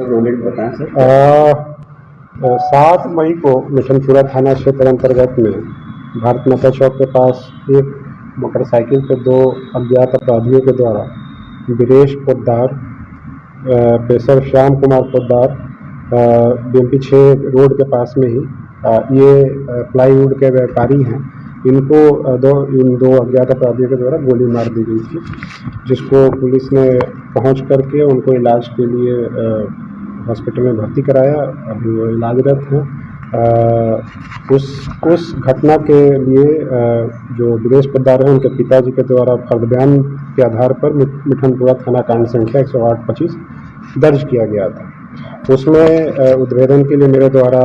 Roulette बताएं sir. 7 मई को मिठनपुरा थाना क्षेत्र अंतर्गत में भारत माता चौक के पास एक मोटरसाइकिल पर 2 अज्ञात अपराधियों के द्वारा Viresh Poddar, pressure Shyam Kumar Poddar, BMP 6 road के पास में ही ये प्लाईवुड के व्यापारी हैं। इनको इन दो अज्ञात अपराधियों के द्वारा गोली मार दी गई थी, जिसको पुलिस ने पहुंच करके उनको इलाज के लिए हॉस्पिटल में भर्ती कराया। अभी वो इलाजरत हैं। उस घटना के लिए जो वीरेश पोद्दार हैं, उनके पिताजी के द्वारा फर्द बयान के आधार पर मिठनपुरा थाना कांड संख्या 108-25 दर्ज किया गया था। उसमें उद्भेदन के लिए मेरे द्वारा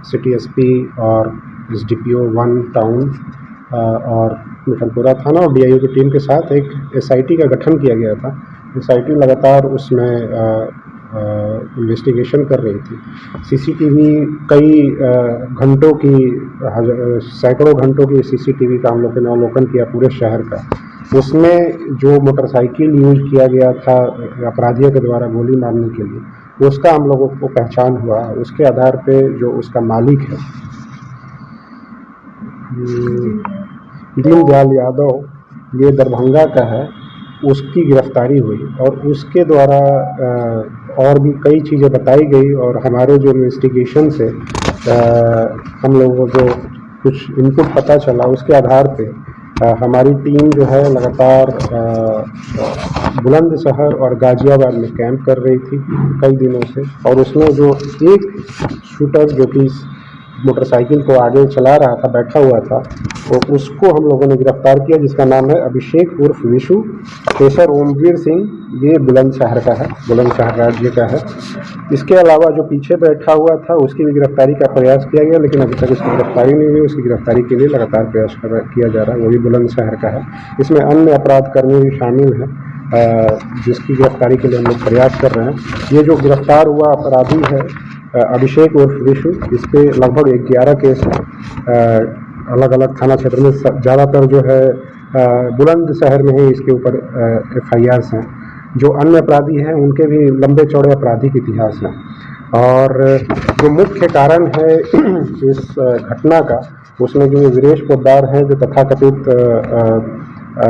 सिटी एसपी और एसडीपीओ 1 टाउन और मिठनपुरा थाना और डीआईओ की टीम के साथ एक एसआईटी का गठन किया गया था। एसआईटी लगातार उसमें इन्वेस्टिगेशन कर रही थी। सीसीटीवी कई घंटों की, सैकड़ों घंटों की सीसीटीवी का हम लोग ने अवलोकन किया पूरे शहर का। उसमें जो मोटरसाइकिल यूज किया गया था अपराधियों के द्वारा गोली मारने के लिए, उसका हम लोगों को पहचान हुआ। उसके आधार पे जो उसका मालिक है दीनदयाल यादव, ये दरभंगा का है, उसकी गिरफ्तारी हुई और उसके द्वारा और भी कई चीज़ें बताई गई। और हमारे जो इन्वेस्टिगेशन से हम लोगों को कुछ इनपुट पता चला, उसके आधार पे हमारी टीम जो है लगातार बुलंदशहर और गाजियाबाद में कैंप कर रही थी कई दिनों से। और उसमें जो एक शूटर जो कि मोटरसाइकिल को आगे चला रहा था, बैठा हुआ था, तो उसको हम लोगों ने गिरफ्तार किया, जिसका नाम है अभिषेक उर्फ विशु। पेशर ओमवीर सिंह, ये बुलंदशहर का है, बुलंदशहर राज्य का है। इसके अलावा जो पीछे बैठा हुआ था, उसकी भी गिरफ्तारी का प्रयास किया गया, लेकिन अभी तक उसकी गिरफ्तारी नहीं हुई। उसकी गिरफ्तारी के लिए लगातार प्रयास किया जा रहा है, वो भी बुलंदशहर का है। इसमें अन्य अपराध कर्मी भी शामिल हैं, जिसकी गिरफ्तारी के लिए हम लोग प्रयास कर रहे हैं। ये जो गिरफ्तार हुआ अपराधी है अभिषेक उर्फ विशु, इस पे लगभग 11 केस अलग अलग थाना क्षेत्र में, ज़्यादातर जो है बुलंदशहर में ही इसके ऊपर FIRs हैं। जो अन्य अपराधी हैं उनके भी लंबे चौड़े आपराधिक इतिहास हैं। और जो मुख्य कारण है इस घटना का, उसमें जो वीरेश पोद्दार हैं, जो तथाकथित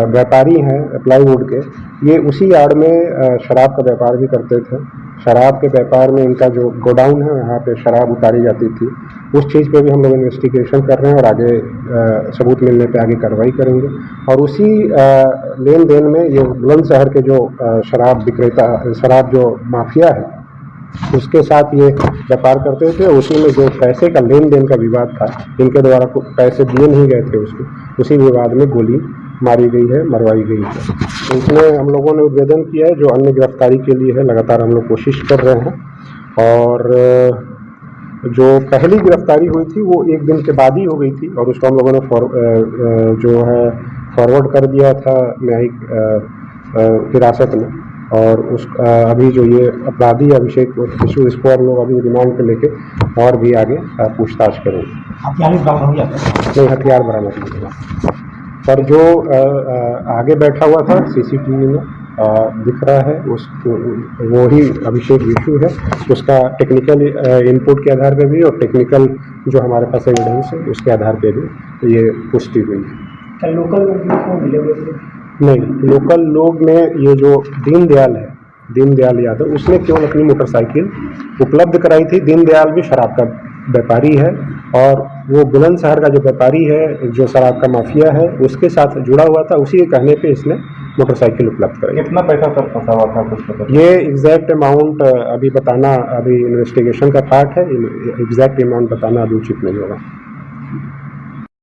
व्यापारी हैं प्लाईवुड के, ये उसी आड़ में शराब का व्यापार भी करते थे। शराब के व्यापार में इनका जो गोडाउन है, वहाँ पे शराब उतारी जाती थी। उस चीज़ पे भी हम लोग इन्वेस्टिगेशन कर रहे हैं और आगे सबूत मिलने पे आगे कार्रवाई करेंगे। और उसी लेन देन में ये बुलंदशहर के जो शराब विक्रेता, शराब जो माफिया है, उसके साथ ये व्यापार करते थे। उसी में जो पैसे का लेन देन का विवाद था, इनके द्वारा पैसे दिए नहीं गए थे उसको, उसी विवाद में गोली मारी गई है, मरवाई गई है। तो इसमें हम लोगों ने उद्भेदन किया है। जो अन्य गिरफ्तारी के लिए है, लगातार हम लोग कोशिश कर रहे हैं। और जो पहली गिरफ्तारी हुई थी वो 1 दिन के बाद ही हो गई थी, और उसको हम लोगों ने फॉरवर्ड कर दिया था न्यायिक हिरासत में। और उस अभी जो ये अपराधी अभिषेक विशु, इसको हम लोग अभी रिमांड पे लेके और भी आगे पूछताछ करेंगे। नहीं, हथियार बरामद नहीं हुआ, पर जो आगे बैठा हुआ था सीसीटीवी में दिख रहा है, वो ही अभिषेक विशु है। उसका टेक्निकल इनपुट के आधार पे भी और टेक्निकल जो हमारे पास एविडेंस है उसके आधार पे भी ये पुष्टि हुई है। लोकल लोग को मिले हुए नहीं, लोकल लोग ने, ये जो दीनदयाल है, दीनदयाल यादव, उसने केवल अपनी मोटरसाइकिल उपलब्ध कराई थी। दीनदयाल भी शराब का व्यापारी है और वो बुलंदशहर का जो व्यापारी है, जो शराब का माफिया है, उसके साथ जुड़ा हुआ था। उसी के कहने पे इसने मोटरसाइकिल उपलब्ध कराई। कितना पैसा सर फंसा हुआ था कुछ पता? ये एग्जैक्ट अमाउंट अभी बताना, अभी इन्वेस्टिगेशन का पार्ट है, एग्जैक्ट अमाउंट बताना अभी उचित नहीं होगा।